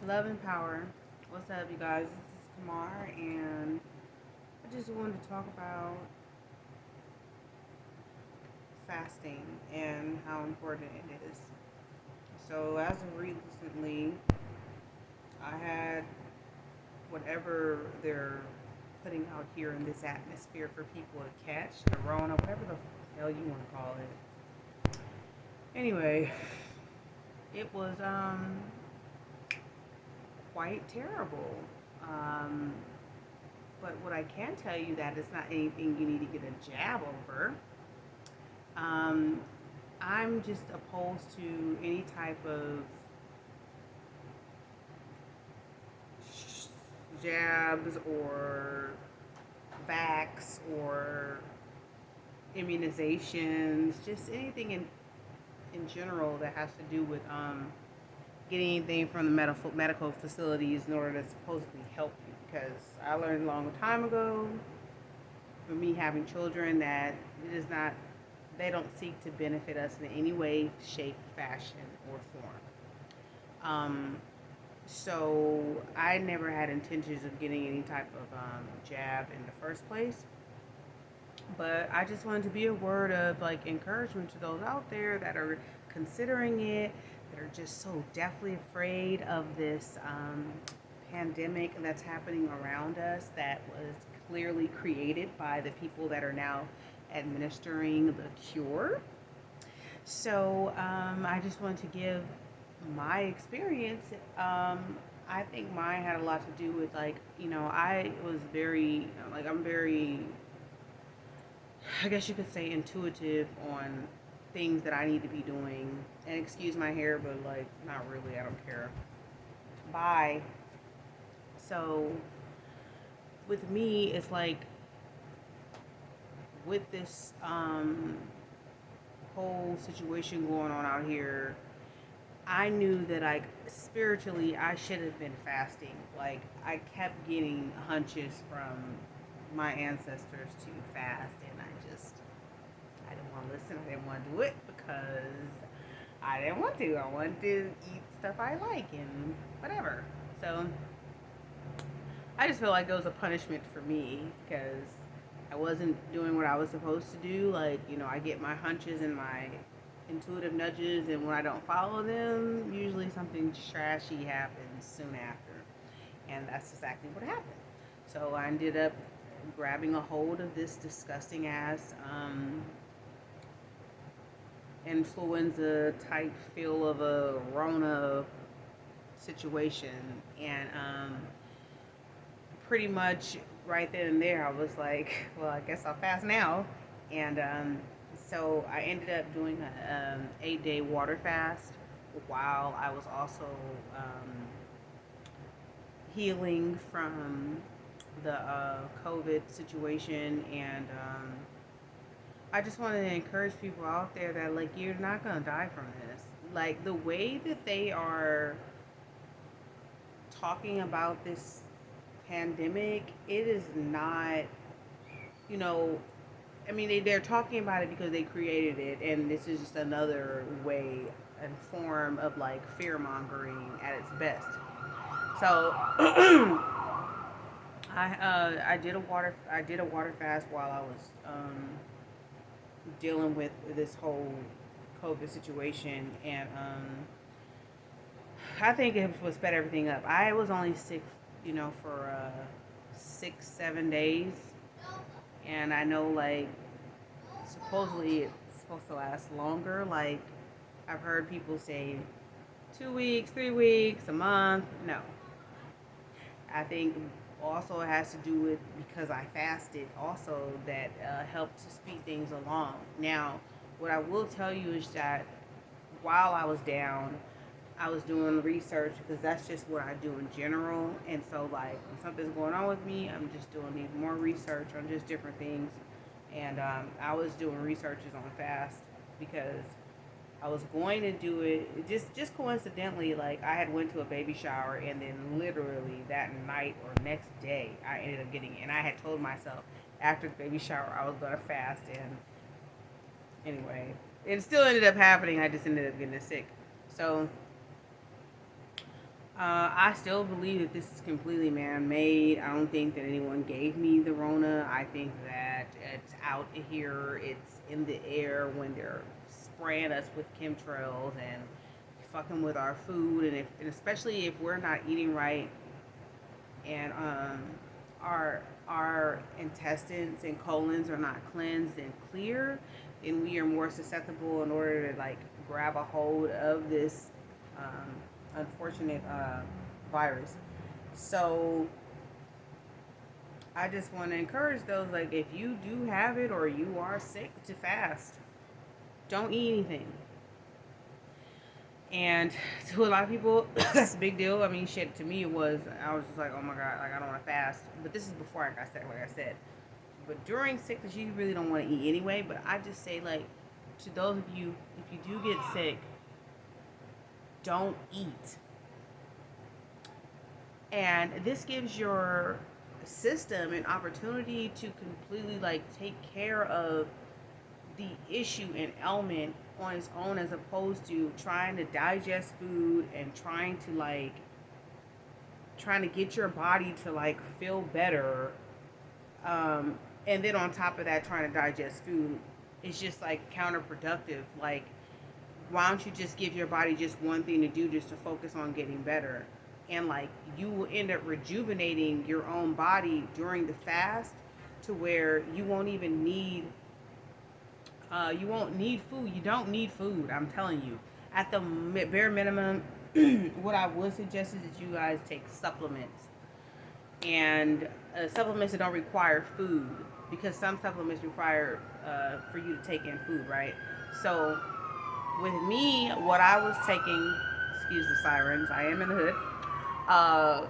Love and Power. What's up, you guys? This is Kamar, and I just wanted to talk about fasting and how important it is. So, as of recently, I had whatever they're putting out here in this atmosphere for people to catch, the Rona, whatever the hell you want to call it. Anyway, it was quite terrible. Um, But what I can tell you that it's not anything you need to get a jab over. Um, I'm just opposed to any type of jabs or vax or immunizations, just anything in general that has to do with getting anything from the medical facilities in order to supposedly help you. Because I learned a long time ago, for me having children, that it is not, they don't seek to benefit us in any way, shape, fashion, or form. Um, so I never had intentions of getting any type of jab in the first place. But I just wanted to be a word of like encouragement to those out there that are considering it, that are just so deathly afraid of this pandemic that's happening around us, that was clearly created by the people that are now administering the cure. So I just wanted to give my experience. I think mine had a lot to do with, like, I was very, like, I'm very, I guess you could say, intuitive on things that I need to be doing. And excuse my hair, but like, not really. I don't care. Bye. So with me, it's like with this whole situation going on out here, I knew that, like, spiritually I should have been fasting. Like, I kept getting hunches from my ancestors to fast, and I didn't want to listen. I didn't want to do it because I didn't want to. I wanted to eat stuff I like and whatever. So I just felt like it was a punishment for me because I wasn't doing what I was supposed to do. Like, I get my hunches and my intuitive nudges, and when I don't follow them, usually something trashy happens soon after. And that's exactly what happened. So I ended up grabbing a hold of this disgusting ass influenza type feel of a Rona situation. And pretty much right then and there, I was like, well, I guess I'll fast now. And so I ended up doing an 8-day water fast while I was also healing from the COVID situation. And I just wanted to encourage people out there that, like, you're not going to die from this. Like, the way that they are talking about this pandemic, it is not, you know, I mean, they're talking about it because they created it, and this is just another way and form of, like, fear mongering at its best. So, I did a water fast while I was dealing with this whole COVID situation, and I think it was sped everything up. I was only sick, for 6, 7 days, and I know, like, supposedly it's supposed to last longer. Like, I've heard people say 2 weeks, 3 weeks, a month. No, I think also it has to do with, because I fasted also, that helped to speed things along. Now, what I will tell you is that while I was down, I was doing research, because that's just what I do in general. And so, like, when something's going on with me, I'm just doing more research on just different things. And I was doing researches on fast because I was going to do it just coincidentally. Like, I had went to a baby shower, and then literally that night or next day I ended up getting it. And I had told myself after the baby shower I was going to fast, and anyway, it still ended up happening. I just ended up getting sick. So I still believe that this is completely man-made. I don't think that anyone gave me the Rona. I think that it's out here. It's in the air when they're spraying us with chemtrails and fucking with our food, and especially if we're not eating right, and our intestines and colons are not cleansed and clear, then we are more susceptible in order to like grab a hold of this unfortunate virus. So I just want to encourage those, like, if you do have it or you are sick, to fast. Don't eat anything. And to a lot of people, that's a big deal. I mean, shit, to me, it was, I was just like, oh my God, like, I don't want to fast. But this is before I got sick, like I said. But during sickness, you really don't want to eat anyway. But I just say, like, to those of you, if you do get sick, don't eat. And this gives your system an opportunity to completely, like, take care of the issue and ailment on its own, as opposed to trying to digest food and trying to get your body to like feel better, and then on top of that trying to digest food. It's just like counterproductive. Like, why don't you just give your body just one thing to do, just to focus on getting better? And like, you will end up rejuvenating your own body during the fast, to where you won't even need you won't need food. You don't need food. I'm telling you. At the bare minimum, what I would suggest is that you guys take supplements, and supplements that don't require food, because some supplements require for you to take in food, right? So with me, what I was taking, excuse the sirens, I am in the hood. Uh,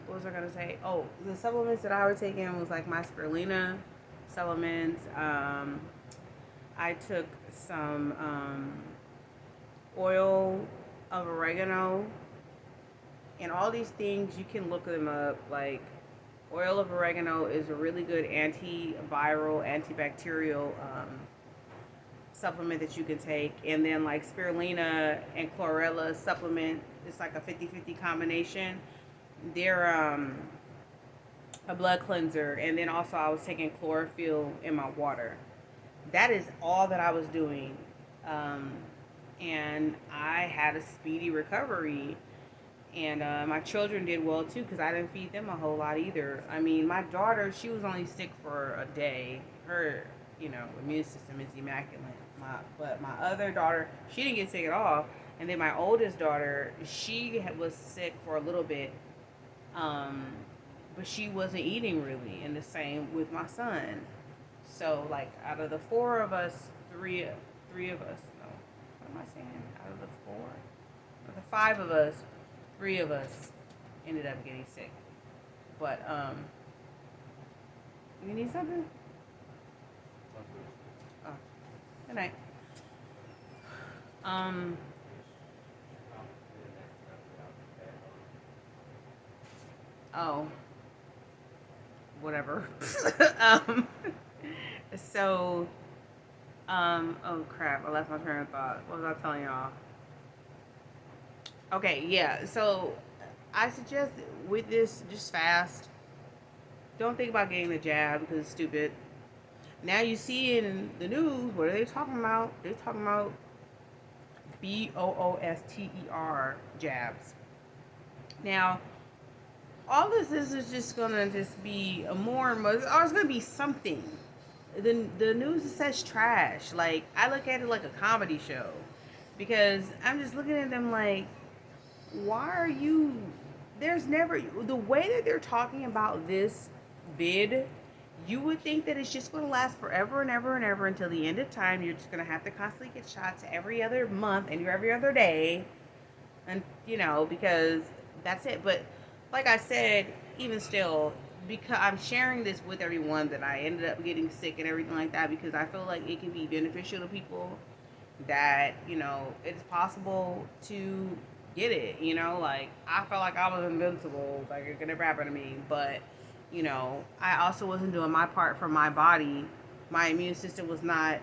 what was I gonna say? Oh, the supplements that I was taking was like my Spirulina supplements. I took some oil of oregano, and all these things, you can look them up. Like, oil of oregano is a really good antiviral, antibacterial supplement that you can take. And then like Spirulina and Chlorella supplement, it's like a 50-50 combination. They're a blood cleanser. And then also I was taking chlorophyll in my water. That is all that I was doing. And I had a speedy recovery. And my children did well too, because I didn't feed them a whole lot either. I mean, my daughter, she was only sick for a day. Her, immune system is immaculate. But my other daughter, she didn't get sick at all. And then my oldest daughter, she was sick for a little bit, but she wasn't eating really. And the same with my son. So like, out of the four of us, three of us. No, what am I saying? Out of the four, or the five of us, three of us ended up getting sick. But you need something? Oh, good night. Oh, whatever. um, so, oh crap, I left my train of thought. What was I telling y'all? Okay, yeah. So I suggest with this, just fast. Don't think about getting the jab, because it's stupid. Now you see in the news, what are they talking about? They're talking about BOOSTER jabs. Now, all this is just gonna just be a more and more, or it's gonna be something. The news is such trash. Like, I look at it like a comedy show, because I'm just looking at them like, why are you? There's never, the way that they're talking about this vid. You would think that it's just going to last forever and ever and ever until the end of time. You're just going to have to constantly get shots every other month and every other day, and because that's it. But like I said, even still, because I'm sharing this with everyone, that I ended up getting sick and everything like that, because I feel like it can be beneficial to people, that it's possible to get it. Like, I felt like I was invincible, like it could never happen to me. But I also wasn't doing my part for my body. My immune system was not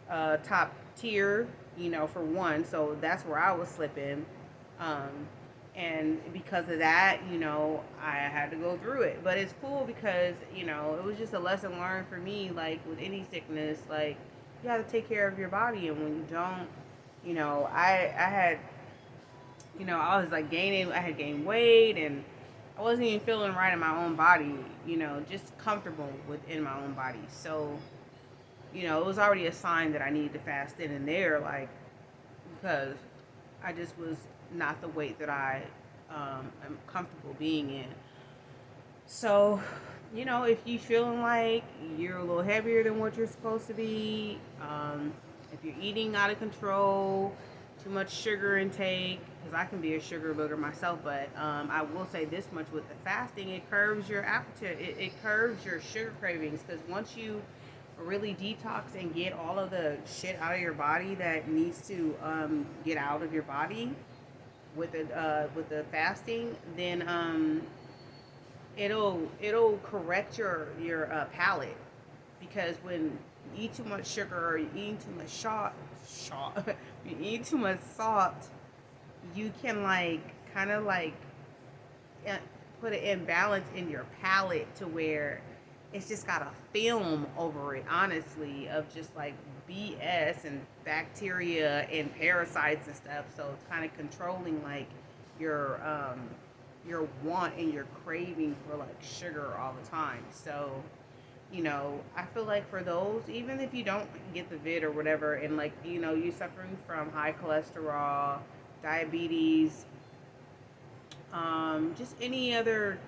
top tier, for one. So that's where I was slipping. Um, and because of that, I had to go through it. But it's cool because, it was just a lesson learned for me. Like with any sickness, like you have to take care of your body. And when you don't, I had, I was like I had gained weight and I wasn't even feeling right in my own body, just comfortable within my own body. So, it was already a sign that I needed to fast in and there, like, because I just was not the weight that I am comfortable being in. So, if you feeling like you're a little heavier than what you're supposed to be, if you're eating out of control, too much sugar intake, because I can be a sugar booger myself, but I will say this much with the fasting, it curbs your appetite, it curbs your sugar cravings, because once you really detox and get all of the shit out of your body that needs to get out of your body with the fasting, then it'll correct your palate, because when you eat too much sugar or you eating too much you eat too much salt, you can like kind of like uh, put an imbalance in your palate to where it's just got a film over it, honestly, of just like BS and bacteria and parasites and stuff. So it's kind of controlling like your your want and your craving for like sugar all the time. So, I feel like for those, even if you don't get the vid or whatever, and like, you're suffering from high cholesterol, diabetes, just any other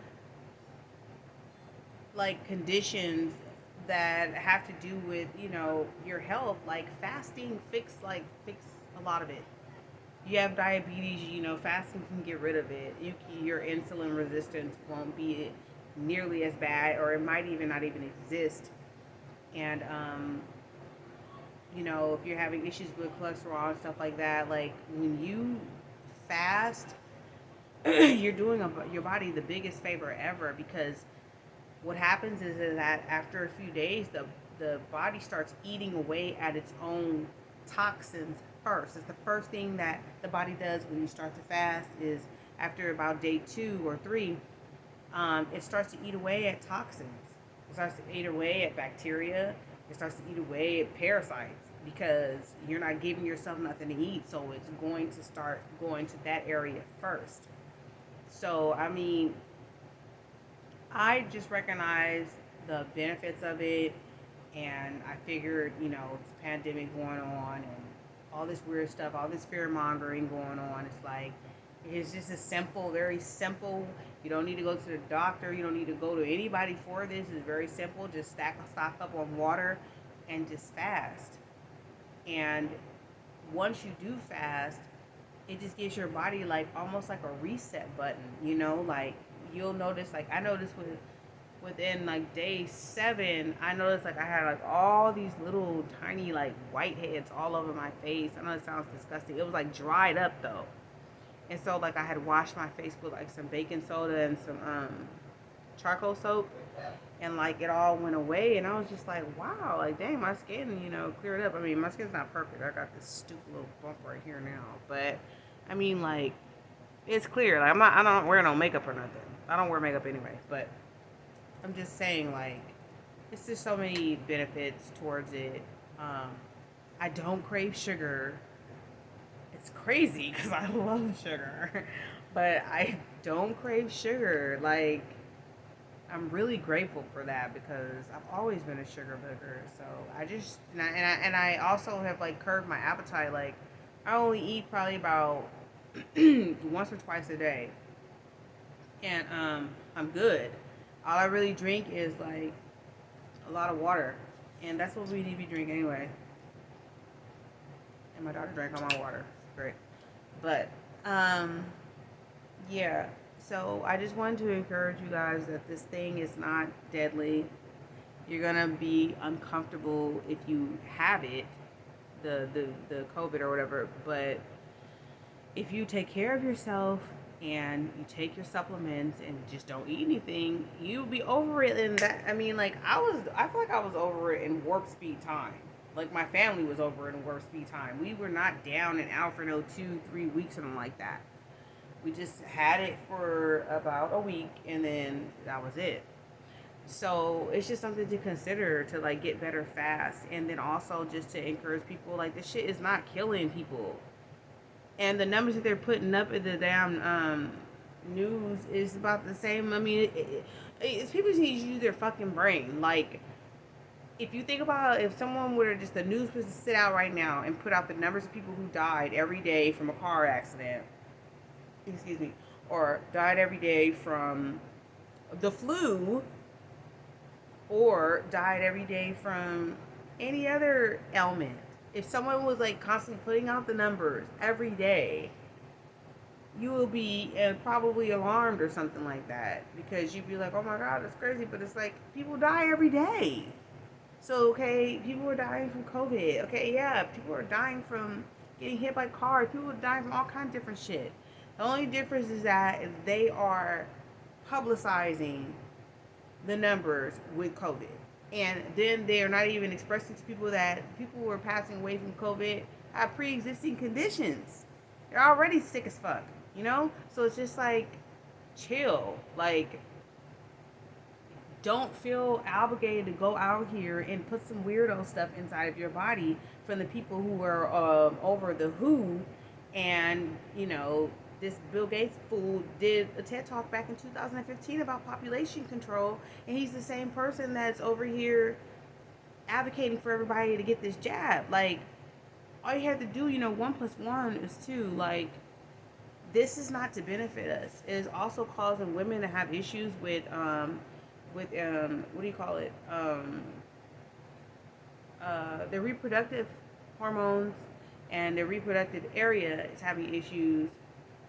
like conditions that have to do with, your health, like fasting fix a lot of it. You have diabetes, fasting can get rid of it. Your insulin resistance won't be nearly as bad, or it might even not even exist. And if you're having issues with cholesterol and stuff like that, like when you fast, you're doing your body the biggest favor ever, because what happens is that after a few days, the body starts eating away at its own toxins first. It's the first thing that the body does when you start to fast, is after about day 2 or 3, it starts to eat away at toxins. It starts to eat away at bacteria. It starts to eat away at parasites, because you're not giving yourself nothing to eat. So it's going to start going to that area first. So, I mean, I just recognized the benefits of it, and I figured, it's a pandemic going on and all this weird stuff, all this fear mongering going on. It's like, it's just a simple, very simple. You don't need to go to the doctor. You don't need to go to anybody for this. It's very simple. Just stock up on water and just fast. And once you do fast, it just gives your body like almost like a reset button, like you'll notice, like I noticed within like day 7, I noticed like I had like all these little tiny like whiteheads all over my face. I know it sounds disgusting. It was like dried up though. And so like I had washed my face with like some baking soda and some charcoal soap, and like it all went away, and I was just like, wow, like dang, my skin, cleared up. I mean, my skin's not perfect. I got this stupid little bump right here now, but I mean, like, it's clear. Like I don't wear no makeup or nothing. I don't wear makeup anyway, but I'm just saying, like, it's just so many benefits towards it. Um, I don't crave sugar. It's crazy because I love sugar, but I don't crave sugar. Like, I'm really grateful for that, because I've always been a sugar booger. So I just and I also have like curbed my appetite. Like, I only eat probably about once or twice a day, and I'm good. All I really drink is like a lot of water, and that's what we need to be drinking anyway. And my daughter drank all my water. Great, but yeah. So I just wanted to encourage you guys that this thing is not deadly. You're gonna be uncomfortable if you have it, the COVID or whatever. But if you take care of yourself and you take your supplements and just don't eat anything, you'll be over it. And that, I mean, like I feel like I was over it in warp speed time. Like my family was over it in warp speed time. We were not down and out for no 2-3 weeks, something like that. We just had it for about a week, and then that was it. So it's just something to consider to like get better fast, and then also just to encourage people like this shit is not killing people, and the numbers that they're putting up in the damn news is about the same. I mean, it's people just need to use their fucking brain. Like, if you think about if someone were just the news was to sit out right now and put out the numbers of people who died every day from a car accident, excuse me, or died every day from the flu, or died every day from any other ailment. If someone was like constantly putting out the numbers every day, you will be probably alarmed or something like that, because you'd be like, oh my God, that's crazy. But it's like people die every day. So, okay, people are dying from COVID. Okay, yeah, people are dying from getting hit by cars. People are dying from all kinds of different shit. The only difference is that they are publicizing the numbers with COVID. And then they are not even expressing to people that people who are passing away from COVID have pre-existing conditions. They're already sick as fuck, you know? So it's just like, chill. Like, don't feel obligated to go out here and put some weirdo stuff inside of your body from the people who are over the WHO. And, you know, this Bill Gates fool did a TED Talk back in 2015 about population control, and he's the same person that's over here advocating for everybody to get this jab. Like, all you have to do, you know, 1+1 is 2. Like, this is not to benefit us. It is also causing women to have issues with what do you call it? Their reproductive hormones, and their reproductive area is having issues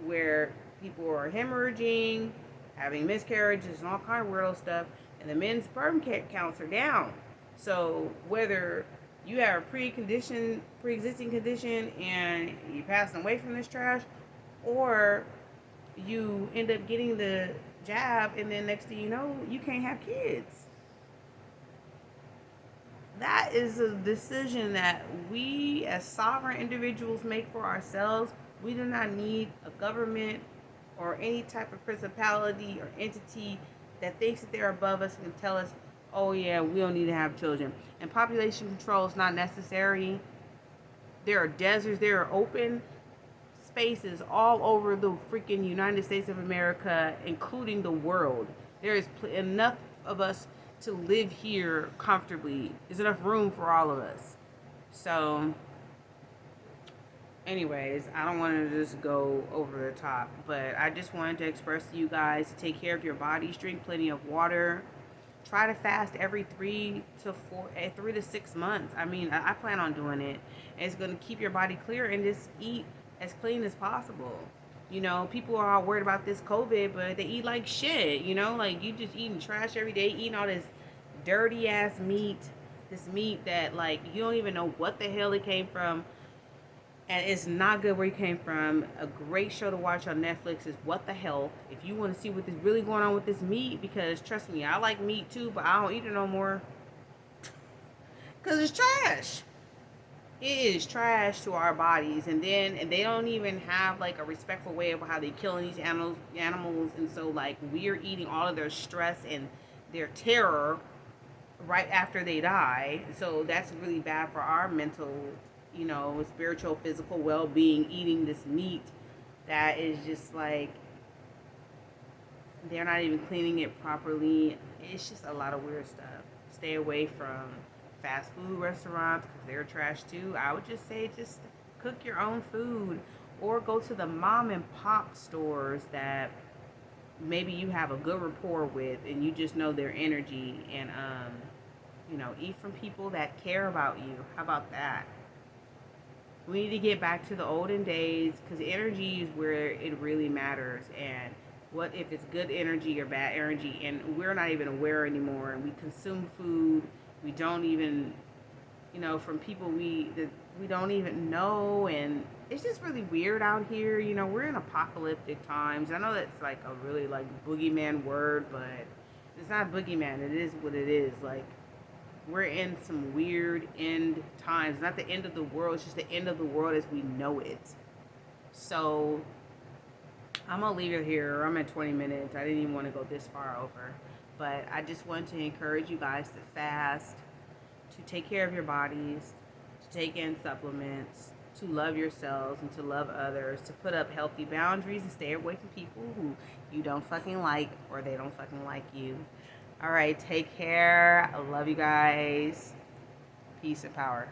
where people are hemorrhaging, having miscarriages, and all kind of weirdo stuff, and the men's sperm counts are down. So whether you have a pre-existing condition, and you're passing away from this trash, or you end up getting the jab, and then next thing you know, you can't have kids. That is a decision that we as sovereign individuals make for ourselves. We do not need a government or any type of principality or entity that thinks that they're above us and can tell us, oh yeah, we don't need to have children. And population control is not necessary. There are deserts, there are open spaces all over the freaking United States of America, including the world. There is enough of us to live here comfortably. There's enough room for all of us. So, anyways, I don't want to just go over the top, but I just wanted to express to you guys to take care of your bodies, drink plenty of water. Try to fast every 3 to 6 months. I mean, I plan on doing it. It's going to keep your body clear, and just eat as clean as possible. You know, people are all worried about this COVID, but they eat like shit. You know, like, you just eating trash every day, eating all this dirty ass meat, this meat that, like, you don't even know what the hell it came from, and it's not good where it came from. A great show to watch on Netflix is What the Health. If you want to see what is really going on with this meat, because trust me, I like meat too, but I don't eat it no more because it's trash. It is trash to our bodies, and they don't even have like a respectful way of how they killing these animals, and so like we're eating all of their stress and their terror right after they die. So that's really bad for our mental, you know, spiritual, physical well-being, eating this meat that is just like, they're not even cleaning it properly. It's just a lot of weird stuff. Stay away from fast food restaurants because they're trash too. I would just say just cook your own food, or go to the mom and pop stores that maybe you have a good rapport with and you just know their energy, and you know, eat from people that care about you. How about that? We need to get back to the olden days, because energy is where it really matters. And what if it's good energy or bad energy, and we're not even aware anymore, and we consume food we don't even, you know, from people that we don't even know, and it's just really weird out here. You know, we're in apocalyptic times. I know that's like a really like boogeyman word, but it's not boogeyman. It is what it is. Like, we're in some weird end times. Not the end of the world. It's just the end of the world as we know it. So I'm gonna leave it here. I'm at 20 minutes. I didn't even want to go this far over, but I just want to encourage you guys to fast, to take care of your bodies, to take in supplements, to love yourselves and to love others, to put up healthy boundaries and stay away from people who you don't fucking like or they don't fucking like you. All right, take care. I love you guys. Peace and power.